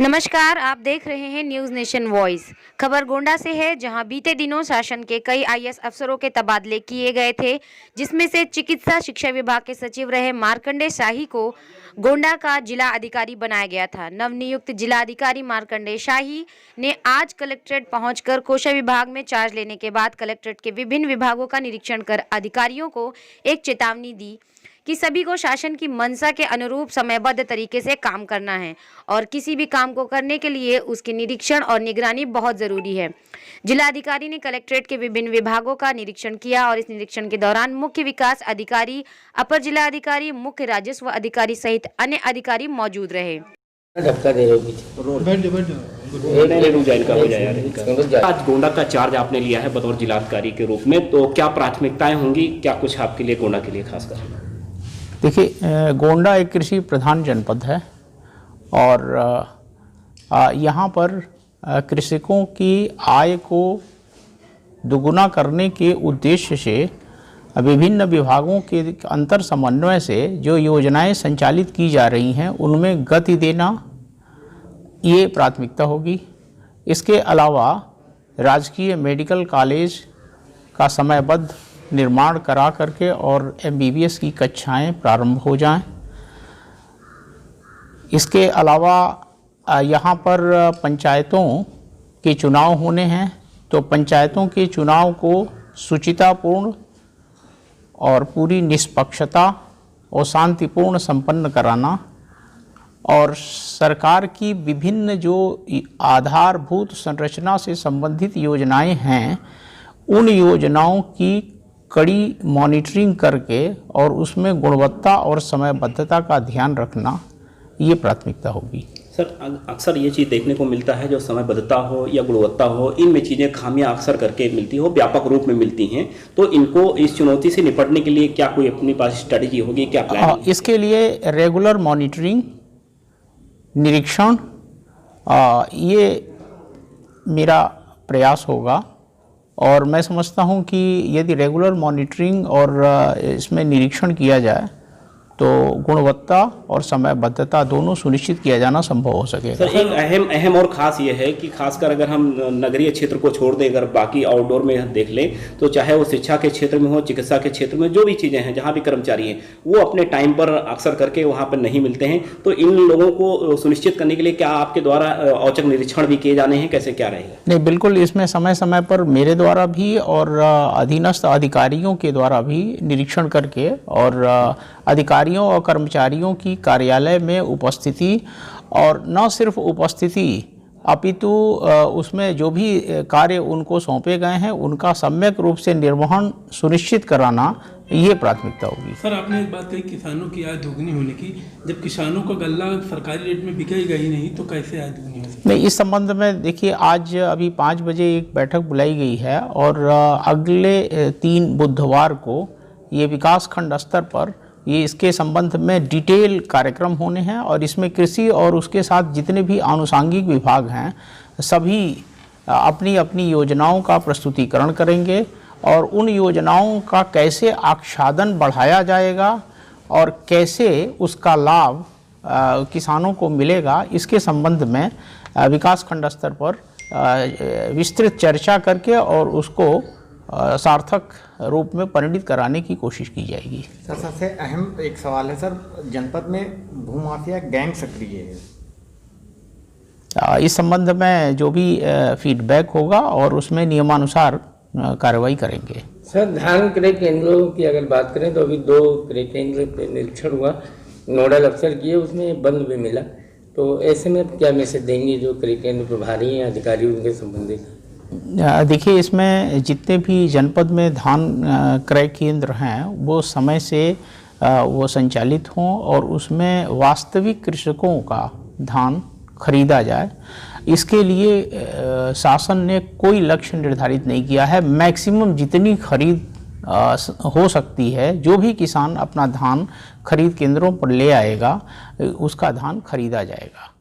नमस्कार, आप देख रहे हैं न्यूज नेशन वॉइस। खबर गोंडा से है, जहां बीते दिनों शासन के कई आईएएस अफसरों के तबादले किए गए थे, जिसमें से चिकित्सा शिक्षा विभाग के सचिव रहे मार्कंडेय शाही को गोंडा का जिला अधिकारी बनाया गया था। नवनियुक्त जिला अधिकारी मार्कंडेय शाही ने आज कलेक्ट्रेट पहुंचकर कोषा विभाग में चार्ज लेने के बाद कलेक्ट्रेट के विभिन्न विभागों का निरीक्षण कर अधिकारियों को एक चेतावनी दी कि सभी को शासन की मंशा के अनुरूप समयबद्ध तरीके से काम करना है और किसी भी काम को करने के लिए उसके निरीक्षण और निगरानी बहुत जरूरी है। जिलाधिकारी ने कलेक्ट्रेट के विभिन्न विभागों का निरीक्षण किया और इस निरीक्षण के दौरान मुख्य विकास अधिकारी, अपर जिला अधिकारी, मुख्य राजस्व अधिकारी सहित अन्य अधिकारी मौजूद रहे। आज गोंडा का चार्ज आपने लिया है बतौर जिलाधिकारी के रूप में, तो क्या प्राथमिकताएं होंगी, क्या कुछ आपके लिए गोंडा के लिए खासकर? देखिए, गोंडा एक कृषि प्रधान जनपद है और यहाँ पर कृषकों की आय को दोगुना करने के उद्देश्य से विभिन्न विभागों के अंतर समन्वय से जो योजनाएं संचालित की जा रही हैं उनमें गति देना ये प्राथमिकता होगी। इसके अलावा राजकीय मेडिकल कॉलेज का समयबद्ध निर्माण करा करके और MBBS की कक्षाएं प्रारंभ हो जाएं। इसके अलावा यहाँ पर पंचायतों के चुनाव होने हैं, तो पंचायतों के चुनाव को शुचितापूर्ण और पूरी निष्पक्षता और शांतिपूर्ण संपन्न कराना और सरकार की विभिन्न जो आधारभूत संरचना से संबंधित योजनाएं हैं उन योजनाओं की कड़ी मॉनिटरिंग करके और उसमें गुणवत्ता और समयबद्धता का ध्यान रखना ये प्राथमिकता होगी। सर, अक्सर ये चीज़ देखने को मिलता है, जो समयबद्धता हो या गुणवत्ता हो, इनमें चीज़ें खामियां अक्सर करके मिलती हो, व्यापक रूप में मिलती हैं, तो इनको इस चुनौती से निपटने के लिए क्या कोई अपने पास स्ट्रेटेजी होगी, क्या प्लान? इसके लिए रेगुलर मॉनिटरिंग, निरीक्षण, ये मेरा प्रयास होगा और मैं समझता हूं कि यदि रेगुलर मॉनिटरिंग और इसमें निरीक्षण किया जाए तो गुणवत्ता और समयबद्धता दोनों सुनिश्चित किया जाना संभव हो सकेगा। सर, एक अहम और ख़ास ये है कि खासकर अगर हम नगरीय क्षेत्र को छोड़ दें, अगर बाकी आउटडोर में देख लें, तो चाहे वो शिक्षा के क्षेत्र में हो, चिकित्सा के क्षेत्र में, जो भी चीज़ें हैं, जहाँ भी कर्मचारी हैं वो अपने टाइम पर अक्सर करके वहाँ पर नहीं मिलते हैं, तो इन लोगों को सुनिश्चित करने के लिए क्या आपके द्वारा औचक निरीक्षण भी किए जाने हैं, कैसे क्या रहेगा? नहीं, बिल्कुल, इसमें समय समय पर मेरे द्वारा भी और अधीनस्थ अधिकारियों के द्वारा भी निरीक्षण करके और अधिकारियों और कर्मचारियों की कार्यालय में उपस्थिति और न सिर्फ उपस्थिति अपितु उसमें जो भी कार्य उनको सौंपे गए हैं उनका सम्यक रूप से निर्वहन सुनिश्चित कराना ये प्राथमिकता होगी। सर, आपने एक बात कही किसानों की आय दोगुनी होने की, जब किसानों का गल्ला सरकारी रेट में बिकेगा ही नहीं तो कैसे आय दोगुनी हो सकती है? नहीं, इस संबंध में देखिए, आज अभी 5 बजे एक बैठक बुलाई गई है और अगले 3 बुधवार को ये विकासखंड स्तर पर ये इसके संबंध में डिटेल कार्यक्रम होने हैं और इसमें कृषि और उसके साथ जितने भी आनुषांगिक विभाग हैं सभी अपनी अपनी योजनाओं का प्रस्तुतिकरण करेंगे और उन योजनाओं का कैसे आच्छादन बढ़ाया जाएगा और कैसे उसका लाभ किसानों को मिलेगा, इसके संबंध में विकासखंड स्तर पर विस्तृत चर्चा करके और उसको सार्थक रूप में परिणित कराने की कोशिश की जाएगी। सर, सबसे अहम एक सवाल है सर, जनपद में भूमाफिया गैंग सक्रिय है, इस संबंध में जो भी फीडबैक होगा और उसमें नियमानुसार कार्रवाई करेंगे। सर, धान क्रय केंद्रों की अगर बात करें तो अभी 2 क्रय केंद्र पे निरीक्षण हुआ, नोडल अफसर किए, उसमें बंद भी मिला, तो ऐसे में क्या मैसेज देंगे जो क्रय केंद्र प्रभारी हैं, अधिकारी, उनके संबंधित? देखिए, इसमें जितने भी जनपद में धान क्रय केंद्र हैं वो समय से वो संचालित हों और उसमें वास्तविक कृषकों का धान खरीदा जाए। इसके लिए शासन ने कोई लक्ष्य निर्धारित नहीं किया है। मैक्सिमम जितनी खरीद हो सकती है, जो भी किसान अपना धान खरीद केंद्रों पर ले आएगा उसका धान खरीदा जाएगा।